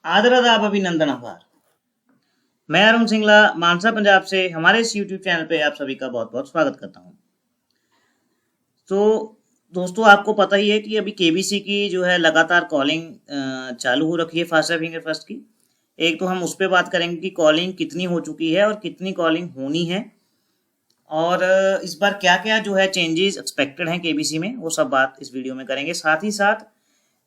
आदर आदाब अभिनंदन आभार। मैं अरुण सिंगला मानसा पंजाब से हमारे इस YouTube चैनल पे आप सभी का बहुत बहुत स्वागत करता हूँ। तो दोस्तों, आपको पता ही है कि अभी केबीसी की जो है लगातार कॉलिंग चालू हो रखी है फास्टर फिंगर फर्स्ट की। एक तो हम उस पर बात करेंगे कि कॉलिंग कितनी हो चुकी है और कितनी कॉलिंग होनी है, और इस बार क्या क्या जो है चेंजेस एक्सपेक्टेड हैं केबीसी में, वो सब बात इस वीडियो में करेंगे। साथ ही साथ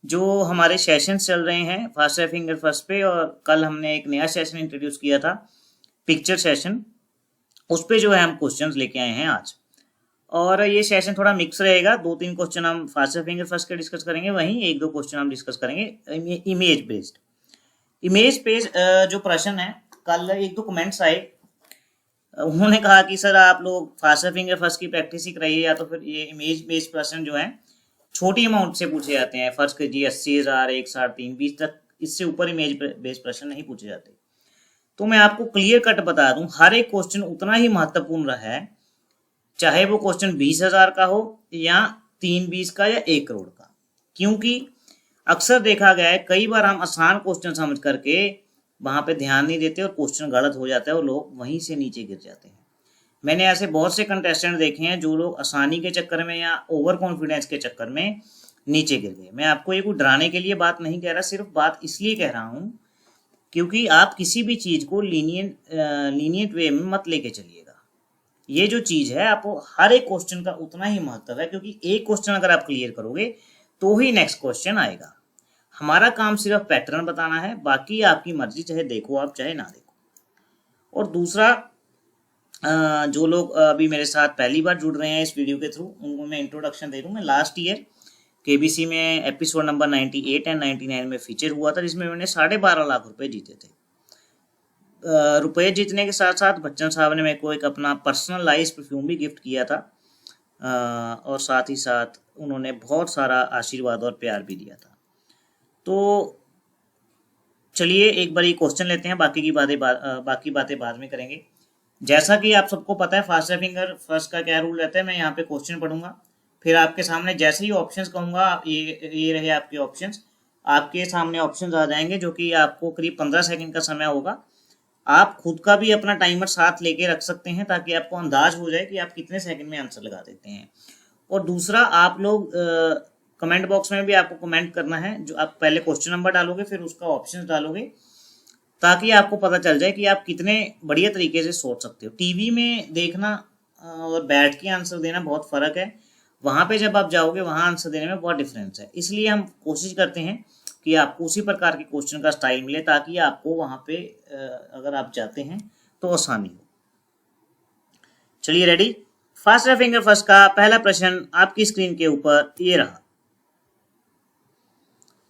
जो हमारे सेशंस चल रहे हैं फास्टर फिंगर फर्स्ट पे, और कल हमने एक नया सेशन इंट्रोड्यूस किया था पिक्चर सेशन, उस पे जो है हम क्वेश्चंस लेके आए हैं आज। और ये सेशन थोड़ा मिक्स रहेगा, 2-3 क्वेश्चन हम फास्टर फिंगर फर्स्ट के डिस्कस करेंगे, वहीं 1-2 क्वेश्चन हम डिस्कस करेंगे इमेज बेस्ड। इमेज बेस्ड जो प्रश्न है, कल 1-2 कमेंट्स आए, उन्होंने कहा कि सर आप लोग फास्टर फिंगर फर्स्ट की प्रैक्टिस ही कराइए, या तो फिर ये इमेज बेस्ड प्रश्न जो है छोटी अमाउंट से पूछे जाते हैं। फर्स्ट कीजिए 80,000, 1, 3, 20 तक, इससे ऊपर इमेज बेस्ड प्रश्न नहीं पूछे जाते। तो मैं आपको क्लियर कट बता दूं, हर एक क्वेश्चन उतना ही महत्वपूर्ण रहा है, चाहे वो क्वेश्चन 20,000 का हो या 3-20 का या 1 करोड़ का। क्योंकि अक्सर देखा गया है, कई बार हम आसान क्वेश्चन समझ करके वहां पे ध्यान नहीं देते और क्वेश्चन गलत हो जाता है और लोग वहीं से नीचे गिर जाते हैं। मैंने ऐसे बहुत से कंटेस्टेंट देखे हैं जो लोग आसानी के चक्कर में या ओवर कॉन्फिडेंस के चक्कर में नीचे गिर गए। मैं आपको ये कोई डराने के लिए बात नहीं कह रहा, सिर्फ बात इसलिए कह रहा हूँ क्योंकि आप किसी भी चीज को लीनियंट वे में मत लेके चलिएगा। ये जो चीज है, आपको हर एक क्वेश्चन का उतना ही महत्व है, क्योंकि एक क्वेश्चन अगर आप क्लियर करोगे तो ही नेक्स्ट क्वेश्चन आएगा। हमारा काम सिर्फ पैटर्न बताना है, बाकी आपकी मर्जी, चाहे देखो आप चाहे ना देखो। और दूसरा, जो लोग अभी मेरे साथ पहली बार जुड़ रहे हैं इस वीडियो के थ्रू, उनको मैं इंट्रोडक्शन दे दूं। मैं लास्ट ईयर केबीसी में एपिसोड नंबर 98 एंड 99 में फीचर हुआ था, जिसमें मैंने 12.5 लाख रुपए जीते थे। रुपए जीतने के साथ साथ बच्चन साहब ने मेरे को एक अपना पर्सनलाइज परफ्यूम भी गिफ्ट किया था, और साथ ही साथ उन्होंने बहुत सारा आशीर्वाद और प्यार भी दिया था। तो चलिए एक बार ये क्वेश्चन लेते हैं, बाकी बातें बाद में करेंगे। जैसा कि आप सबको पता है फास्टर फिंगर फर्स्ट का क्या रूल रहता है। मैं यहाँ पे क्वेश्चन पढ़ूंगा, फिर आपके सामने जैसे ही ऑप्शंस कहूंगा, ये रहे आपके ऑप्शंस, आपके सामने ऑप्शंस आ जाएंगे, जो कि आपको करीब 15 सेकंड का समय होगा। आप खुद का भी अपना टाइमर साथ लेके रख सकते हैं, ताकि आपको अंदाज हो जाए कि आप कितने सेकंड में आंसर लगा देते हैं। और दूसरा, आप लोग कमेंट बॉक्स में भी आपको कमेंट करना है, जो आप पहले क्वेश्चन नंबर डालोगे फिर उसका ऑप्शन डालोगे, ताकि आपको पता चल जाए कि आप कितने बढ़िया तरीके से सोच सकते हो। टीवी में देखना और बैठ के आंसर देना बहुत फर्क है, वहां पे जब आप जाओगे वहां आंसर देने में बहुत डिफरेंस है। इसलिए हम कोशिश करते हैं कि आपको उसी प्रकार के क्वेश्चन का स्टाइल मिले, ताकि आपको वहां पे अगर आप जाते हैं तो आसानी हो। चलिए रेडी। फास्टर फिंगर फर्स्ट का पहला प्रश्न आपकी स्क्रीन के ऊपर ये रहा।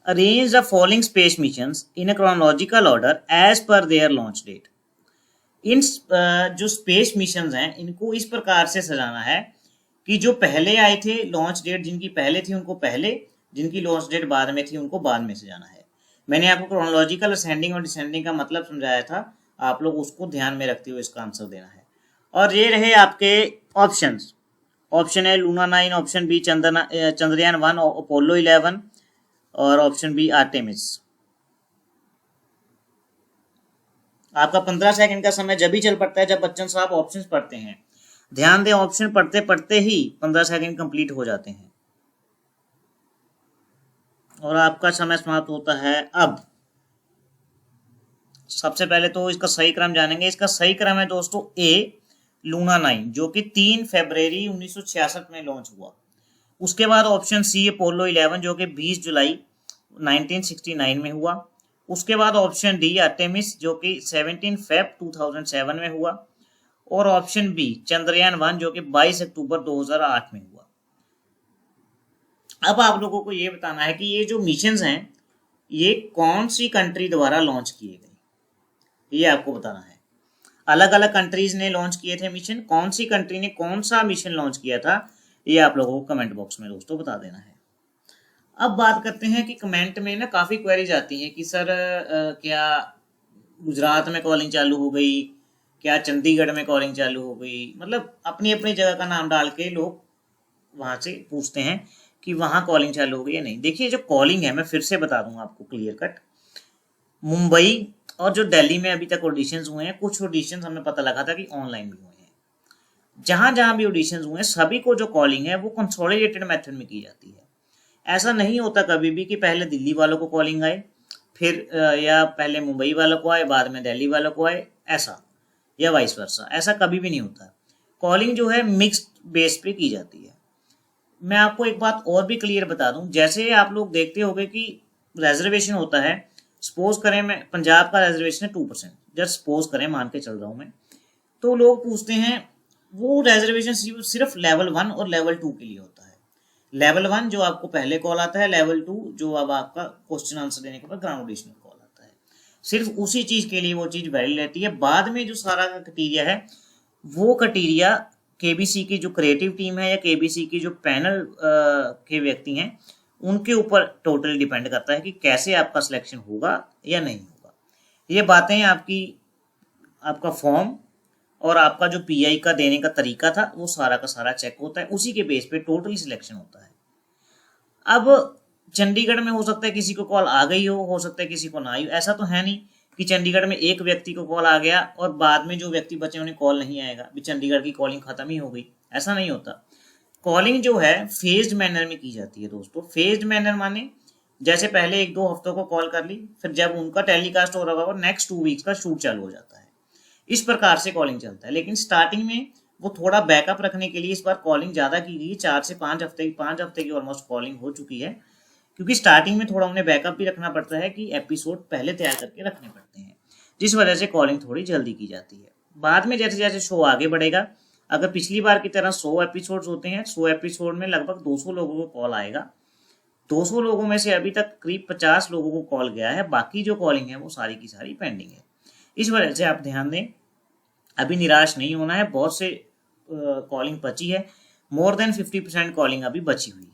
Arrange the following space missions in a chronological order as per their launch date. इन जो स्पेस मिशंस हैं, इनको इस प्रकार से सजाना है कि जो पहले आए थे, लॉन्च डेट जिनकी पहले थी उनको पहले, जिनकी लॉन्च डेट बाद में थी उनको बाद में सजाना है। मैंने आपको क्रोनोलॉजिकल असेंडिंग और डिसेंडिंग का मतलब समझाया था, आप लोग उसको ध्यान में रखते हुए इसका आंसर देना है। और ये रहे आपके ऑप्शंस। ऑप्शन है Luna 9, option B Chandrayaan 1, Apollo 11, और ऑप्शन बी आर्टेमिस। आपका 15 सेकंड का समय जब भी चल पड़ता है जब बच्चन साहब ऑप्शंस पढ़ते हैं। ध्यान दें, ऑप्शन पढ़ते पढ़ते ही 15 सेकंड कंप्लीट हो जाते हैं और आपका समय समाप्त होता है अब। सबसे पहले तो इसका सही क्रम जानेंगे। इसका सही क्रम है दोस्तों ए, लूना 9, जो कि 3 फरवरी 1966 में लॉन्च हुआ। उसके बाद ऑप्शन सी, अपोलो 11, जो कि 20 जुलाई 1969 में हुआ। उसके बाद ऑप्शन डी, आर्टेमिस, जो कि 17 फेब 2007 में हुआ। और ऑप्शन बी, चंद्रयान 1, जो कि 22 अक्टूबर 2008 में हुआ। अब आप लोगों को ये बताना है कि ये जो मिशंस हैं, ये कौन सी कंट्री द्वारा लॉन्च किए गए, ये आपको बताना है। अलग अलग कंट्रीज ने लॉन्च किए थे मिशन, कौन सी कंट्री ने कौन सा मिशन लॉन्च किया था, ये आप लोगों को कमेंट बॉक्स में दोस्तों बता देना है। अब बात करते हैं कि कमेंट में ना काफ़ी क्वेरीज आती हैं कि सर क्या गुजरात में कॉलिंग चालू हो गई, क्या चंडीगढ़ में कॉलिंग चालू हो गई। मतलब अपनी अपनी जगह का नाम डाल के लोग वहाँ से पूछते हैं कि वहाँ कॉलिंग चालू हो गई या नहीं। देखिए जो कॉलिंग है, मैं फिर से बता दूंगा आपको क्लियर कट, मुंबई और जो दिल्ली में अभी तक ऑडिशंस हुए हैं, कुछ ऑडिशंस हमें पता लगा था कि ऑनलाइन भी हुए हैं। जहां जहां भी ऑडिशंस हुए हैं सभी को जो कॉलिंग है वो कंसोलिडेटेड मेथड में की जाती है। ऐसा नहीं होता कभी भी कि पहले दिल्ली वालों को कॉलिंग आए, फिर या पहले मुंबई वालों को आए बाद में दिल्ली वालों को आए, ऐसा, या वाइस वर्सा, ऐसा कभी भी नहीं होता। कॉलिंग जो है मिक्स्ड बेस पे की जाती है। मैं आपको एक बात और भी क्लियर बता दूं, जैसे आप लोग देखते होंगे कि रिजर्वेशन होता है, सपोज करें मैं पंजाब का रिजर्वेशन है 2%, जस्ट सपोज करें, मान के चल रहा हूं मैं, तो लोग पूछते हैं वो रिजर्वेशन सिर्फ लेवल 1 और लेवल 2 के लिए होता है। लेवल 1 जो आपको पहले कॉल आता है, लेवल 2 जो अब आपका क्वेश्चन आंसर देने के बाद ग्राउंड ऑडिशनल कॉल आता है, सिर्फ उसी चीज के लिए वो चीज वैलिड रहती है। बाद में जो सारा क्राइटेरिया है वो क्राइटेरिया केबीसी की जो क्रिएटिव टीम है या केबीसी की जो पैनल के व्यक्ति हैं उनके ऊपर टोटली डिपेंड करता है कि कैसे आपका सिलेक्शन होगा या नहीं होगा। ये बातें आपका फॉर्म और आपका जो पीआई का देने का तरीका था वो सारा का सारा चेक होता है, उसी के बेस पे टोटली सिलेक्शन होता है। अब चंडीगढ़ में हो सकता है किसी को कॉल आ गई हो सकता है किसी को ना आई हो। ऐसा तो है नहीं कि चंडीगढ़ में एक व्यक्ति को कॉल आ गया और बाद में जो व्यक्ति बचे उन्हें कॉल नहीं आएगा, भी चंडीगढ़ की कॉलिंग खत्म ही हो गई, ऐसा नहीं होता। कॉलिंग जो है फेज्ड मैनर में की जाती है दोस्तों। फेज्ड मैनर माने जैसे पहले 1-2 हफ्तों को कॉल कर ली, फिर जब उनका टेलीकास्ट हो रहा होगा नेक्स्ट 2 वीक्स का शूट चालू हो जाता है, इस प्रकार से कॉलिंग चलता है। लेकिन स्टार्टिंग में वो थोड़ा बैकअप रखने के लिए इस बार कॉलिंग ज्यादा की गई, 4 से 5 हफ्ते की ऑलमोस्ट कॉलिंग हो चुकी है, क्योंकि स्टार्टिंग में थोड़ा उन्हें बैकअप भी रखना पड़ता है कि एपिसोड पहले तैयार करके रखने पड़ते हैं, जिस वजह से कॉलिंग थोड़ी जल्दी की जाती है। बाद में जैसे जैसे शो आगे बढ़ेगा, अगर पिछली बार की तरह 100 एपिसोड्स होते हैं, 100 एपिसोड में लगभग 200 लोगों को कॉल आएगा। 200 लोगों में से अभी तक करीब 50 लोगों को कॉल गया है, बाकी जो कॉलिंग है वो सारी की सारी पेंडिंग है। इस वजह से आप ध्यान दें, अभी निराश नहीं होना है, बहुत से कॉलिंग बची है, मोर देन 50% कॉलिंग अभी बची हुई है।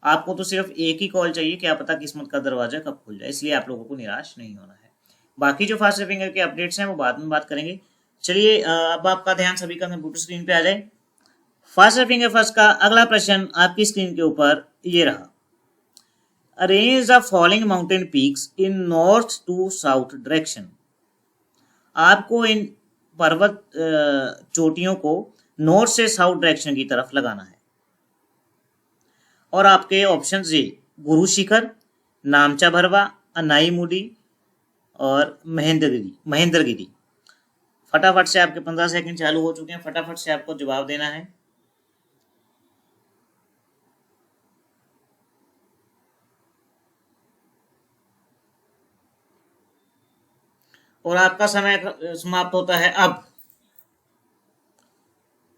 आपको तो सिर्फ एक ही कॉल चाहिए, क्या पता किस्मत का दरवाजा कब खुल जाए, इसलिए आप लोगों को निराश नहीं होना है। बाकी जो फास्ट फिंगर के अपडेट्स हैं वो बाद में बात करेंगे। चलिए अब आपका ध्यान सभी का कंप्यूटर स्क्रीन पे आ जाए। फास्ट फिंगर फर्स्ट का अगला प्रश्न आपकी स्क्रीन के ऊपर ये रहा, arrange the following mountain peaks in north to south direction. आपको इन पर्वत चोटियों को नॉर्थ से साउथ डायरेक्शन की तरफ लगाना है, और आपके ऑप्शन ये गुरु शिखर, नामचा भरवा, अनाईमुडी और महेंद्रगिरी। फटाफट से आपके 15 सेकंड चालू हो चुके हैं, फटाफट से आपको जवाब देना है। और आपका समय समाप्त होता है अब।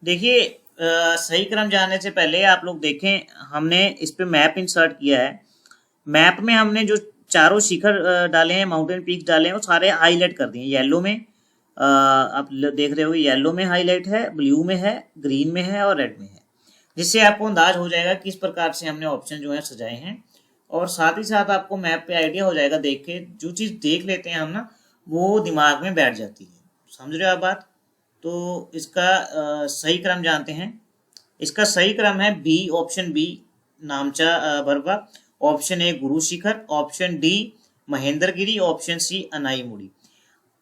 देखिए सही क्रम जानने से पहले आप लोग देखें, हमने इस पे मैप इंसर्ट किया है। मैप में हमने जो चारों शिखर डाले हैं, माउंटेन पीक डाले हैं, वो सारे हाईलाइट कर दिए येलो में। आप देख रहे हो येलो में हाईलाइट है, ब्लू में है, ग्रीन में है और रेड में है, जिससे आपको अंदाज हो जाएगा किस प्रकार से हमने ऑप्शन जो है सजाए हैं। और साथ ही साथ आपको मैप पे आइडिया हो जाएगा, देख के जो चीज़ देख लेते हैं हम ना वो दिमाग में बैठ जाती है। समझ रहे हो आप बात? तो इसका सही क्रम जानते हैं। इसका सही क्रम है बी, ऑप्शन बी नामचा भरवा, option A Guru Shikhar, option D Mahendragiri, option C Anaimudi.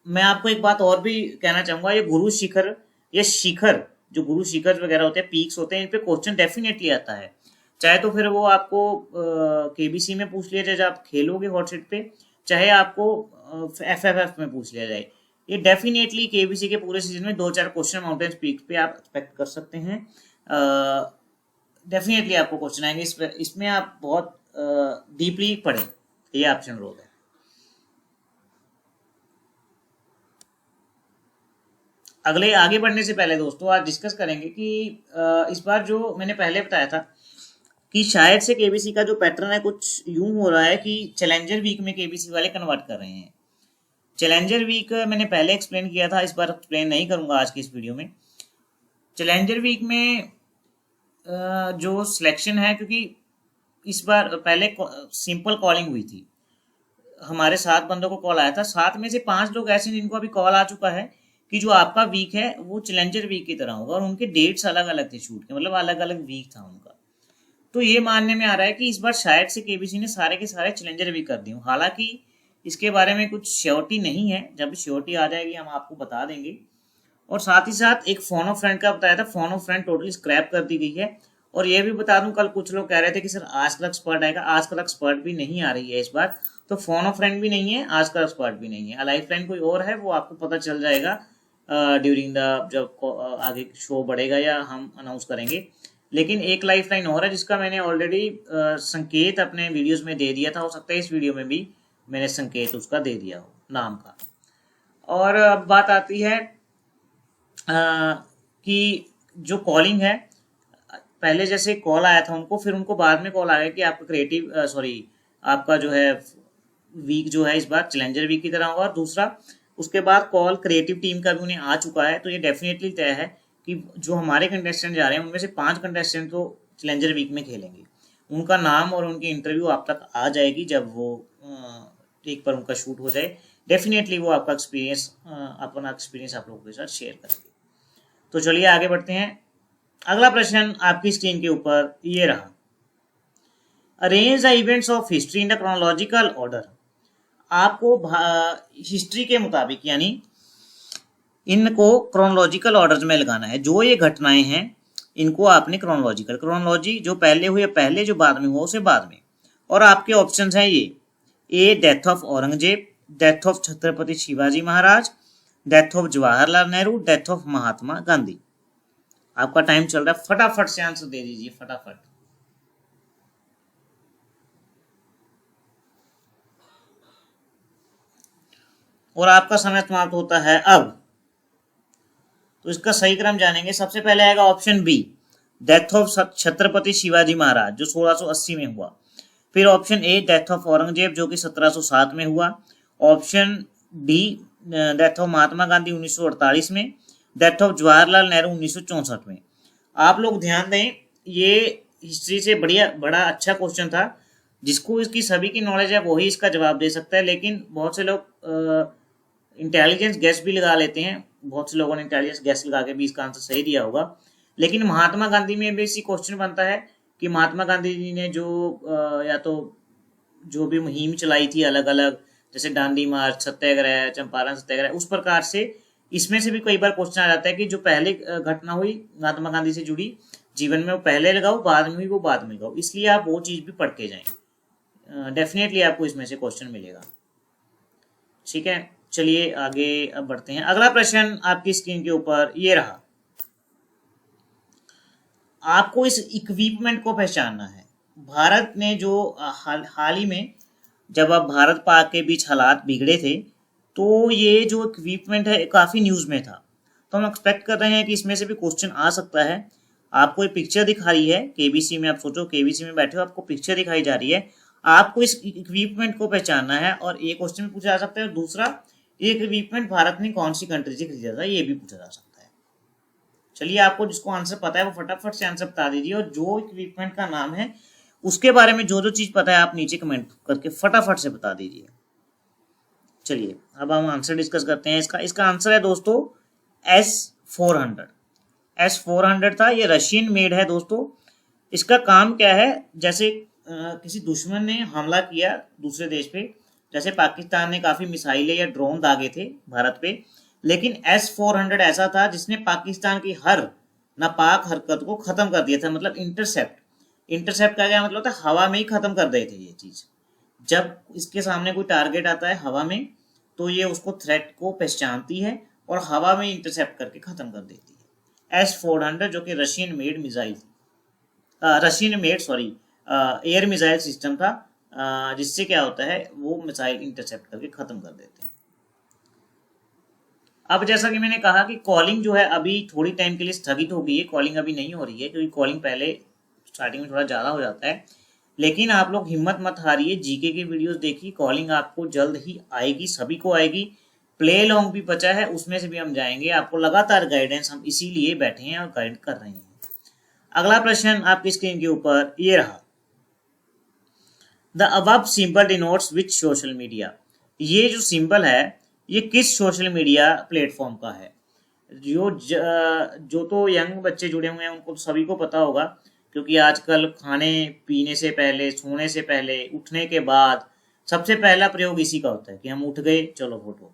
मैं आपको एक बात और भी कहना चाहूंगा, ये गुरु शिखर, ये शिखर जो गुरु शिखर वगैरह होते हैं, पीक्स होते हैं, इन पे क्वेश्चन डेफिनेटली आता है। चाहे तो फिर वो आपको केबीसी में पूछ लिया जाए जब आप खेलोगे हॉटसेट पे, चाहे आपको एफएफएफ में पूछ लिया जाए। ये डेफिनेटली केबीसी के पूरे सीजन में 2-4 क्वेश्चन माउंटेन पीक्स पे आप एक्सपेक्ट कर सकते हैं। डेफिनेटली आपको क्वेश्चन आएंगे, इसमें आप बहुत डीपली पढ़ें, ये ऑप्शन रोल है। अगले आगे बढ़ने से पहले दोस्तों आज डिस्कस करेंगे कि इस बार जो मैंने पहले बताया था कि शायद से केबीसी का जो पैटर्न है कुछ यूं हो रहा है कि चैलेंजर वीक में केबीसी वाले कन्वर्ट कर रहे हैं। चैलेंजर वीक मैंने पहले एक्सप्लेन किया था, इस बार एक्सप्लेन नहीं करूंगा आज की इस वीडियो में। चैलेंजर वीक में जो सिलेक्शन है, क्योंकि इस बार पहले सिंपल कॉलिंग हुई थी, हमारे 7 बंदों को कॉल आया था, 7 में से 5 लोग ऐसे जिनको अभी कॉल आ चुका है कि जो आपका वीक है वो चैलेंजर वीक की तरह होगा, और उनके डेट्स अलग अलग थे शूट के, मतलब अलग अलग वीक था उनका। तो ये मानने में आ रहा है कि इस बार शायद से केबीसी ने सारे के सारे चैलेंजर वीक कर दिए। हालांकि इसके बारे में कुछ श्योरिटी नहीं है, जब श्योरिटी आ जाएगी हम आपको बता देंगे। और साथ ही साथ एक फोन ऑफ फ्रेंड का बताया था, phone of friend totally scrap कर दी गई है। और ये भी बता दूं, कल कुछ लोग कह रहे थे कि सर आजकल एक्सपर्ट आएगा, आजकल एक्सपर्ट भी नहीं आ रही है इस बार, तो फोन ऑफ फ्रेंड भी नहीं है, आजकल एक्सपर्ट भी नहीं है। लाइफ लाइन कोई और है, वो आपको पता चल जाएगा ड्यूरिंग द जब आगे शो बढ़ेगा या हम अनाउंस करेंगे। लेकिन एक लाइफ लाइन और है जिसका मैंने ऑलरेडी संकेत अपने वीडियोस में दे दिया था, हो सकता है इस वीडियो में भी मैंने संकेत उसका दे दिया हो नाम का। और अब बात आती है कि जो कॉलिंग है, पहले जैसे कॉल आया था उनको, फिर उनको बाद में कॉल आ गया कि आपका क्रिएटिव आपका जो है वीक जो है इस बार चैलेंजर वीक की तरह होगा। और दूसरा उसके बाद कॉल क्रिएटिव टीम का भी उन्हें आ चुका है। तो ये डेफिनेटली तय है कि जो हमारे कंटेस्टेंट जा रहे हैं उनमें से 5 कंटेस्टेंट तो चैलेंजर वीक में खेलेंगे। उनका नाम और उनकी इंटरव्यू आप तक आ जाएगी जब वो एक पर उनका शूट हो जाए। डेफिनेटली वो आपका एक्सपीरियंस अपना एक्सपीरियंस आप लोगों के साथ शेयर करेंगे। तो चलिए आगे बढ़ते हैं। अगला प्रश्न आपकी स्क्रीन के ऊपर ये रहा, arrange the events of history in the chronological order. आपको हिस्ट्री के मुताबिक यानी इनको क्रोनोलॉजिकल ऑर्डर में लगाना है। जो ये घटनाएं हैं इनको आपने क्रोनोलॉजी जो पहले हुए पहले, जो बाद में हुआ उसे बाद में। और आपके ऑप्शंस हैं ये, A death of Aurangzeb, death of Chhatrapati Shivaji Maharaj, death of Jawaharlal Nehru, death of Mahatma Gandhi. आपका टाइम चल रहा है, फटाफट से आंसर दे दीजिए, फटाफट। और आपका समय समाप्त होता है अब। तो इसका सही क्रम जानेंगे। सबसे पहले आएगा option B, death of Chhatrapati Shivaji Maharaj जो 1680 में हुआ। फिर option A death of Aurangzeb जो कि 1707 में हुआ। Option D death of Mahatma Gandhi 1948 में। डेथ ऑफ जवाहरलाल नेहरू 1964 में। आप लोग ध्यान दें, ये हिस्ट्री से बड़ा अच्छा क्वेश्चन था। जिसको इसकी सभी की नॉलेज है वही इसका जवाब दे सकता है, लेकिन बहुत से लोग इंटेलिजेंस गैस भी लगा लेते हैं। बहुत से लोगों ने इंटेलिजेंस गैस लगा के भी इसका आंसर सही दिया होगा। लेकिन महात्मा गांधी में भी इसी क्वेश्चन बनता है कि महात्मा गांधी जी ने जो या तो जो भी मुहिम चलाई थी अलग अलग, जैसे दांडी मार्च, सत्याग्रह, चंपारण सत्याग्रह, उस प्रकार से इसमें से भी कई बार क्वेश्चन आ जाता है कि जो पहले घटना हुई महात्मा गांधी से जुड़ी जीवन में वो पहले लगाओ, बाद में हुई वो बाद में लगाओ। इसलिए आप वो चीज भी पढ़ के जाएं, डेफिनेटली आपको इसमें से क्वेश्चन मिलेगा। ठीक है, चलिए आगे अब बढ़ते हैं। अगला प्रश्न आपकी स्क्रीन के ऊपर ये रहा, आपको इस इक्विपमेंट को पहचानना है। भारत ने जो हाल ही में जब अब भारत पाक के बीच हालात बिगड़े थे, तो ये जो इक्विपमेंट है काफी न्यूज में था। तो हम एक्सपेक्ट कर रहे हैं कि इसमें से भी क्वेश्चन आ सकता है। आपको एक पिक्चर दिखा रही है केबीसी में, आप सोचो केबीसी में बैठे हो, आपको पिक्चर दिखाई जा रही है, आपको इस इक्विपमेंट को पहचानना है। और एक क्वेश्चन भी पूछा जा सकता है, और दूसरा ये इक्विपमेंट भारत ने कौन सी कंट्री से खरीदा था, ये भी पूछा जा सकता है। चलिए, आपको जिसको आंसर पता है वो फटाफट से आंसर बता दीजिए, और जो इक्विपमेंट का नाम है उसके बारे में जो चीज पता है आप नीचे कमेंट करके फटाफट से बता दीजिए। चलिए अब हम आंसर डिस्कस करते हैं। इसका आंसर है दोस्तों S-400। S-400 था, ये रशियन मेड है दोस्तों। इसका काम क्या है, जैसे किसी दुश्मन ने हमला किया दूसरे देश पे, जैसे पाकिस्तान ने काफी मिसाइलें या ड्रोन दागे थे भारत पे, लेकिन S-400 ऐसा था जिसने पाकिस्तान की हर नापाक हरकत को खत्म कर दिया था। मतलब इंटरसेप्ट का क्या मतलब था, हवा में ही खत्म कर देते थे ये चीज। जब इसके सामने कोई टारगेट आता है हवा में, तो ये उसको थ्रेट को पहचानती है और हवा में इंटरसेप्ट करके खत्म कर देती है। S-400 जो कि Russian made air missile system था, जिससे क्या होता है वो मिसाइल इंटरसेप्ट करके खत्म कर देते हैं। अब जैसा कि मैंने कहा कि कॉलिंग जो है अभी थोड़ी टाइम के लिए स्थगित हो गई है, कॉलिंग अभी नहीं हो रही है, क्योंकि कॉलिंग पहले स्टार्टिंग में थोड़ा ज़्यादा हो जाता है। लेकिन आप लोग हिम्मत मत हारिए, जीके की वीडियोस देखिए, कॉलिंग आपको जल्द ही आएगी, सभी को आएगी। प्ले लॉन्ग भी बचा है, उसमें से भी हम जाएंगे। आपको लगातार गाइडेंस हम इसीलिए बैठे हैं और गाइड कर रहे हैं। अगला प्रश्न आपकी स्क्रीन के ऊपर ये रहा, the above symbol denotes which social media. ये जो सिंबल है ये किस सोशल मीडिया प्लेटफॉर्म का है। जो तो यंग बच्चे जुड़े हुए हैं उनको सभी को पता होगा, क्योंकि आजकल खाने पीने से पहले, सोने से पहले, उठने के बाद सबसे पहला प्रयोग इसी का होता है कि हम उठ गए चलो फोटो,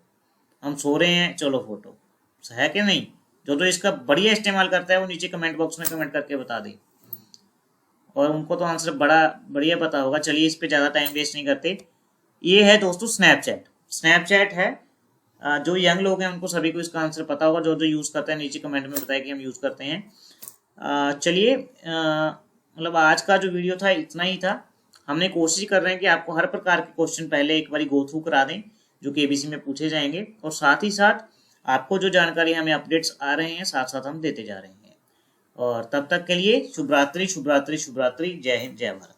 हम सो रहे हैं चलो फोटो, है कि नहीं। जो तो इसका बढ़िया इस्तेमाल करता है वो नीचे कमेंट बॉक्स में कमेंट करके बता दे, और उनको तो आंसर बड़ा बढ़िया पता होगा। चलिए इस पे ज़्यादा टाइम वेस्ट नहीं करते। ये है दोस्तों स्नैपचैट। स्नैपचैट है, जो यंग लोग हैं उनको सभी को इसका आंसर पता होगा। जो जो यूज़ करते हैं नीचे कमेंट में बताए कि हम यूज़ करते हैं। चलिए मतलब आज का जो वीडियो था इतना ही था। हमने कोशिश कर रहे हैं कि आपको हर प्रकार के क्वेश्चन पहले एक बार गो थ्रू करा दें जो केबीसी में पूछे जाएंगे, और साथ ही साथ आपको जो जानकारी हमें अपडेट्स आ रहे हैं साथ साथ हम देते जा रहे हैं। और तब तक के लिए शुभ रात्रि, शुभ रात्रि, शुभ रात्रि। जय हिंद, जय भारत।